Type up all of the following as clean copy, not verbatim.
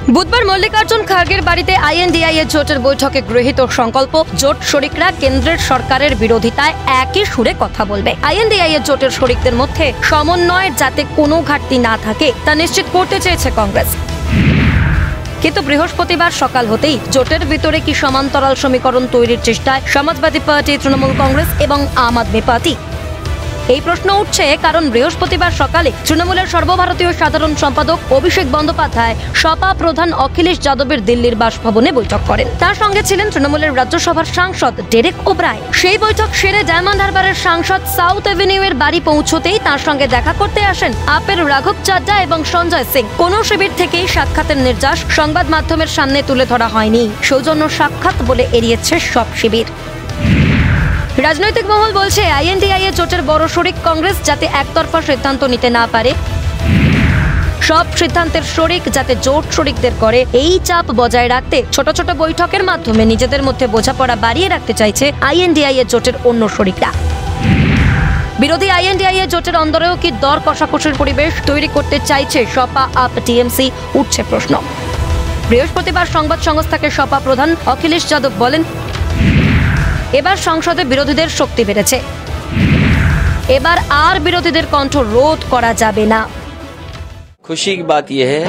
বুধবার মল্লিকার্জুন খার্গের বাড়িতে আইএনডিআইএ জোটের বৈঠকে গৃহীত সংকল্প, জোট শরিকরা কেন্দ্রের সরকারের বিরোধিতায় একই সুরে কথা বলবে। আইএনডিআইএ জোটের শরিকদের মধ্যে সমন্বয়ের যাতে কোনো ঘাটতি না থাকে তা নিশ্চিত করতে চেয়েছে কংগ্রেস। কিন্তু বৃহস্পতিবার সকাল হতেই জোটের ভিতরে কি সমান্তরাল সমীকরণ তৈরির চেষ্টায় সমাজবাদী পার্টি, তৃণমূল কংগ্রেস এবং আম আদমি পার্টি? এই প্রশ্ন উঠছে কারণ বৃহস্পতিবার সকালে তৃণমূলের সর্বভারতীয় সাধারণ সম্পাদক অভিষেক বন্দ্যোপাধ্যায় সপা প্রধান অখিলেশ যাদবের দিল্লির বাসভবনে বৈঠক করেন। তার সঙ্গে ছিলেন তৃণমূলের রাজ্যসভার সাংসদ ডেরেক ওব্রায়েন। সেই বৈঠক সেরে ডায়মন্ড হারবারের সাংসদ সাউথ এভিনিউ এর বাড়ি পৌঁছতেই তার সঙ্গে দেখা করতে আসেন আপের রাঘব চাড্ডা এবং সঞ্জয় সিং। কোন শিবির থেকেই সাক্ষাতের নির্যাস সংবাদ মাধ্যমের সামনে তুলে ধরা হয়নি। সৌজন্য সাক্ষাৎ বলে এড়িয়েছে সব শিবির। রাজনৈতিক মহল বলছে আইএনডিআইএ জোটের বড় শরিক কংগ্রেস যাতে একতরফা সিদ্ধান্ত নিতে না পারে, সব সিদ্ধান্তের শরিক যাতে জোট শরিকদের করে, এই চাপ বজায় রাখতে ছোট ছোট বৈঠকের মাধ্যমে নিজেদের মধ্যে বোঝাপড়া বাড়িয়ে রাখতে চাইছে আইএনডিআইএ জোটের অন্য শরিকরা। বিরোধী আইএনডিআইএ জোটের অন্দরেও কি দর কষাকষির পরিবেশ তৈরি করতে চাইছে সপা, আপ, টিএমসি, উঠছে প্রশ্ন। বৃহস্পতিবার সংবাদ সংস্থাকে সপা প্রধান অখিলেশ যাদব বলেন, এবার সংসদে বিরোধীদের শক্তি বেড়েছে, এবার আর বিরোধীদের কণ্ঠ রোধ করা যাবে না। खुशी की बात यह है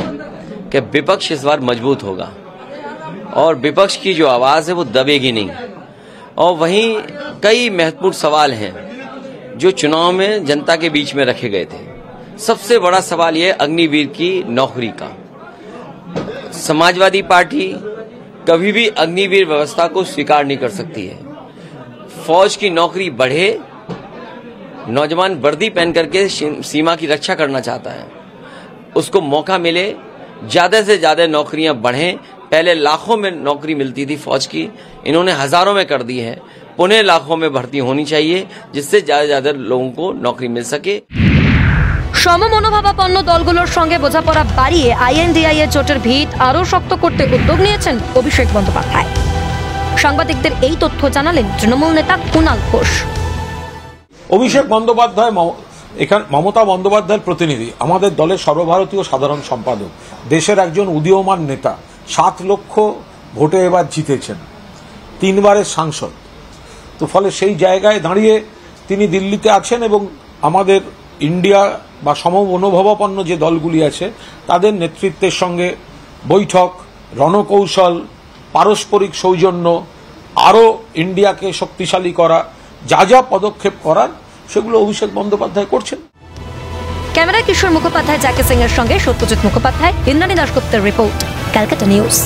कि विपक्ष इस बार मजबूत होगा और विपक्ष की जो आवाज है वो दबेगी नहीं। और वहीं कई महत्वपूर्ण सवाल हैं जो चुनाव में जनता के बीच में रखे गए थे। सबसे बड़ा सवाल यह अग्निवीर की नौकरी का। समाजवादी पार्टी कभी भी अग्निवीर व्यवस्था को स्वीकार नहीं कर सकती है। फौज की नौकरी बढ़े, नौजवान वर्दी पहन करके सीमा की रक्षा करना चाहता है, उसको मौका मिले, ज्यादा से ज्यादा नौकरियां बढ़ें। पहले लाखों में नौकरी मिलती थी फौज की, इन्होंने हजारों में कर दी है, पुनः लाखों में भर्ती होनी चाहिए जिससे ज्यादा ज्यादा लोगों को नौकरी मिल सके। সমমনোভাবাপন্ন দলগুলোর সঙ্গে বোঝাপড়া বাড়িয়ে আইএনডিআইএ জোটের ভিত আরও শক্ত করতে উদ্যোগ নিয়েছেন অভিষেক বন্দ্যোপাধ্যায়। সাংবাদিকদের এই তথ্য জানালেন তৃণমূল নেতা কুণাল ঘোষ। অভিষেক বন্দ্যোপাধ্যায় এখানে মমতা বন্দ্যোপাধ্যায়ের প্রতিনিধি, আমাদের দলের সর্বভারতীয় সাধারণ সম্পাদক, দেশের একজন উদীয়মান নেতা, 7 লক্ষ ভোটে এবার জিতেছেন, 3 বারের সাংসদ। তো ফলে সেই জায়গায় দাঁড়িয়ে তিনি দিল্লিতে আছেন এবং আমাদের ইন্ডিয়া বা সমমনোভাবাপন্ন যে দলগুলি আছে তাদের নেতৃত্বের সঙ্গে বৈঠক, রণকৌশল, পারস্পরিক সৌজন্য, আরও ইন্ডিয়াকে শক্তিশালী করা, যা যা পদক্ষেপ করার সেগুলো অভিষেক বন্দ্যোপাধ্যায় করছেন। ক্যামেরায় কিশোর মুখোপাধ্যায়, জ্যাকি সিং এর সঙ্গে সত্যজিৎ মুখোপাধ্যায়, ইন্দ্রাণী দাশগুপ্তের রিপোর্ট, ক্যালকাটা নিউজ।